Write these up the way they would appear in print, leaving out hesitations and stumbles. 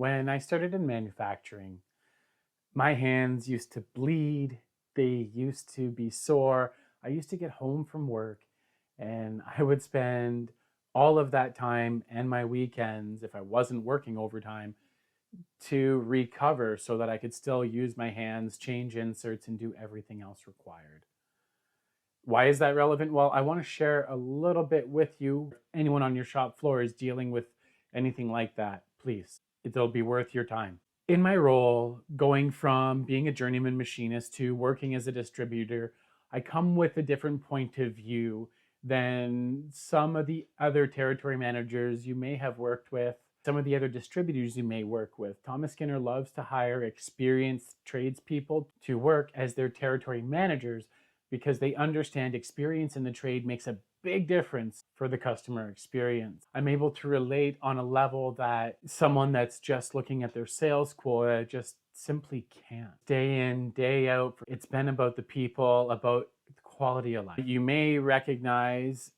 When I started in manufacturing, my hands used to bleed, they used to be sore. I used to get home from work and I would spend all of that time and my weekends, if I wasn't working overtime, to recover so that I could still use my hands, change inserts, and do everything else required. Why is that relevant? Well, I want to share a little bit with you. If anyone on your shop floor is dealing with anything like that, please, it'll be worth your time. In my role, going from being a journeyman machinist to working as a distributor, I come with a different point of view than some of the other territory managers you may have worked with, some of the other distributors you may work with. Thomas Skinner loves to hire experienced tradespeople to work as their territory managers because they understand experience in the trade makes a big difference for the customer experience. I'm able to relate on a level that someone that's just looking at their sales quota just simply can't. Day in, day out, it's been about the people, about the quality of life. You may recognize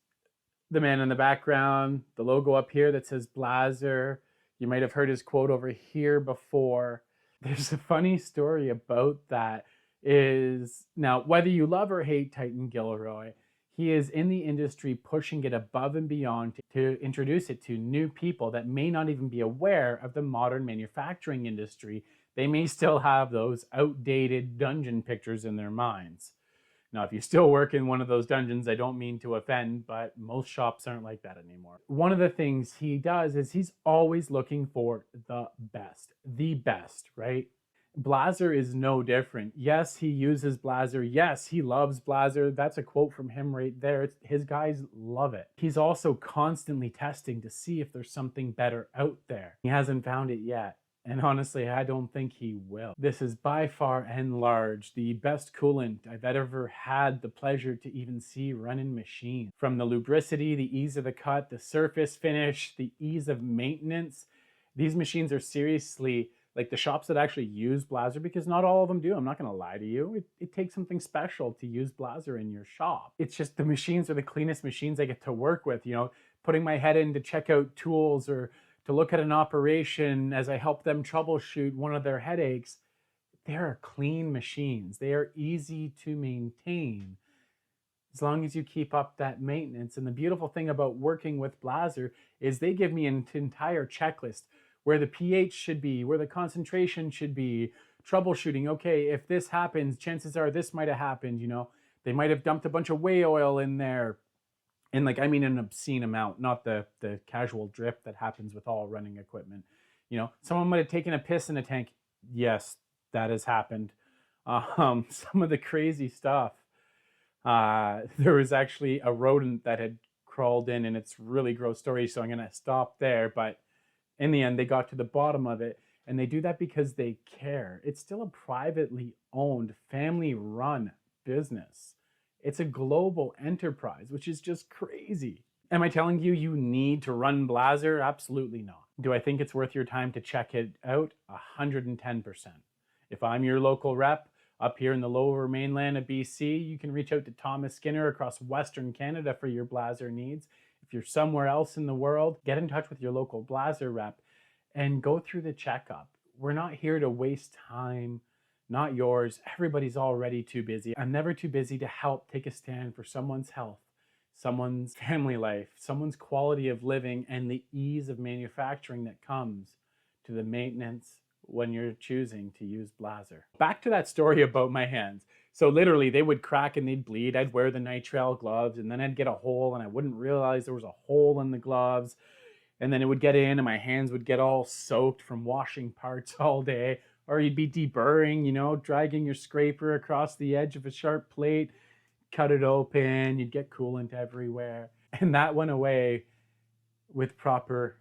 the man in the background, the logo up here that says Blaser. You might have heard his quote over here before. There's a funny story about that is, now, whether you love or hate Titan Gilroy, he is in the industry pushing it above and beyond to introduce it to new people that may not even be aware of the modern manufacturing industry. They may still have those outdated dungeon pictures in their minds. Now, if you still work in one of those dungeons, I don't mean to offend, but most shops aren't like that anymore. One of the things he does is he's always looking for the best, right? Blaser is no different. Yes, he uses Blaser. Yes, he loves Blaser. That's a quote from him right there. His guys love it. He's also constantly testing to see if there's something better out there. He hasn't found it yet. And honestly, I don't think he will. This is by far and large the best coolant I've ever had the pleasure to even see run in machine. From the lubricity, the ease of the cut, the surface finish, the ease of maintenance, these machines are seriously like the shops that actually use Blaser, because not all of them do. I'm not going to lie to you. It takes something special to use Blaser in your shop. It's just the machines are the cleanest machines I get to work with. You know, putting my head in to check out tools or to look at an operation as I help them troubleshoot one of their headaches. They are clean machines. They are easy to maintain as long as you keep up that maintenance. And the beautiful thing about working with Blaser is they give me an entire checklist where the pH should be, where the concentration should be, troubleshooting. Okay, if this happens, chances are this might have happened, you know. They might have dumped a bunch of whey oil in there. And like, I mean an obscene amount, not the casual drip that happens with all running equipment. You know, someone might have taken a piss in a tank. Yes, that has happened. Some of the crazy stuff. There was actually a rodent that had crawled in, and it's really gross story, so I'm going to stop there. But in the end, they got to the bottom of it, and they do that because they care. It's still a privately owned, family-run business. It's a global enterprise, which is just crazy. Am I telling you you need to run Blaser? Absolutely not. Do I think it's worth your time to check it out? 110%. If I'm your local rep up here in the lower mainland of BC, you can reach out to Thomas Skinner across Western Canada for your Blaser needs. If you're somewhere else in the world, get in touch with your local Blaser rep and go through the checkup. We're not here to waste time. Not yours. Everybody's already too busy. I'm never too busy to help take a stand for someone's health, someone's family life, someone's quality of living, and the ease of manufacturing that comes to the maintenance when you're choosing to use Blaser. Back to that story about my hands. So literally they would crack and they'd bleed. I'd wear the nitrile gloves and then I'd get a hole and I wouldn't realize there was a hole in the gloves. And then it would get in and my hands would get all soaked from washing parts all day. Or you'd be deburring, you know, dragging your scraper across the edge of a sharp plate, cut it open, you'd get coolant everywhere. And that went away with proper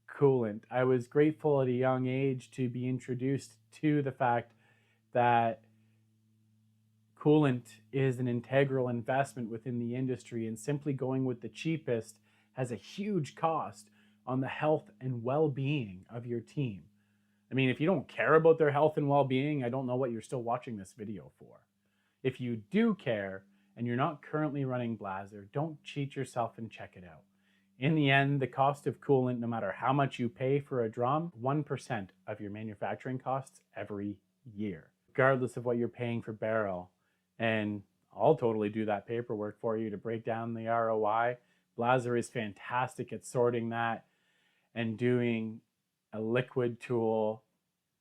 coolant. I was grateful at a young age to be introduced to the fact that coolant is an integral investment within the industry, and simply going with the cheapest has a huge cost on the health and well-being of your team. I mean, if you don't care about their health and well-being, I don't know what you're still watching this video for. If you do care and you're not currently running Blaser, don't cheat yourself and check it out. In the end, the cost of coolant, no matter how much you pay for a drum, 1% of your manufacturing costs every year, regardless of what you're paying for barrel. And I'll totally do that paperwork for you to break down the ROI. Blaser is fantastic at sorting that and doing a liquid tool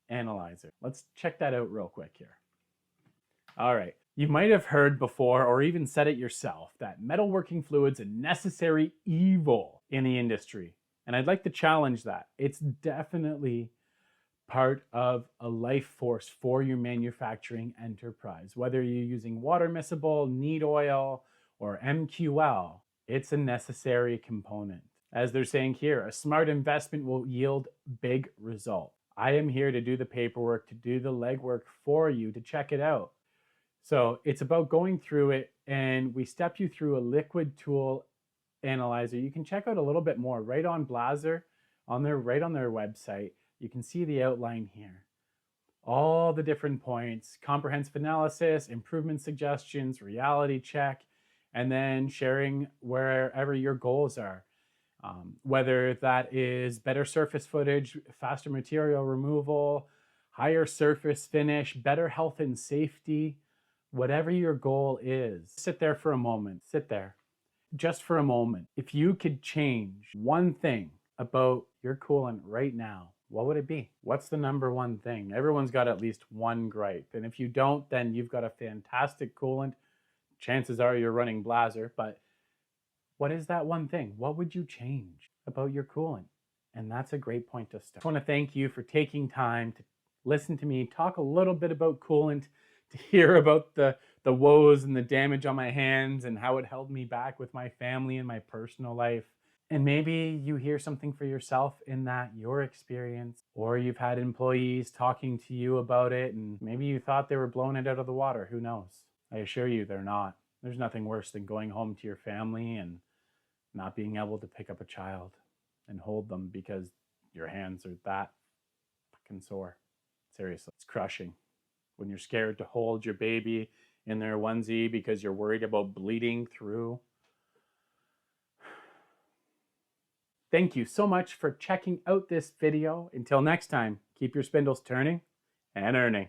analyzer. Let's check that out real quick here. All right. You might have heard before, or even said it yourself, that metalworking fluid's a necessary evil in the industry. And I'd like to challenge that. It's definitely part of a life force for your manufacturing enterprise. Whether you're using water miscible, neat oil, or MQL, it's a necessary component. As they're saying here, a smart investment will yield big results. I am here to do the paperwork, to do the legwork for you, to check it out. So it's about going through it, and we step you through a liquid tool analyzer. You can check out a little bit more right on Blaser, right on their website. You can see the outline here. All the different points, comprehensive analysis, improvement suggestions, reality check, and then sharing wherever your goals are. Whether that is better surface footage, faster material removal, higher surface finish, better health and safety, whatever your goal is, sit there for a moment. Sit there just for a moment. If you could change one thing about your coolant right now, what would it be? What's the number one thing? Everyone's got at least one gripe. And if you don't, then you've got a fantastic coolant. Chances are you're running Blaser, but what is that one thing? What would you change about your coolant? And that's a great point to start. I want to thank you for taking time to listen to me talk a little bit about coolant, to hear about the woes and the damage on my hands and how it held me back with my family and my personal life. And maybe you hear something for yourself in that, your experience, or you've had employees talking to you about it and maybe you thought they were blowing it out of the water. Who knows? I assure you they're not. There's nothing worse than going home to your family and not being able to pick up a child and hold them because your hands are that fucking sore. Seriously, it's crushing. When you're scared to hold your baby in their onesie because you're worried about bleeding through. Thank you so much for checking out this video. Until next time, keep your spindles turning and earning.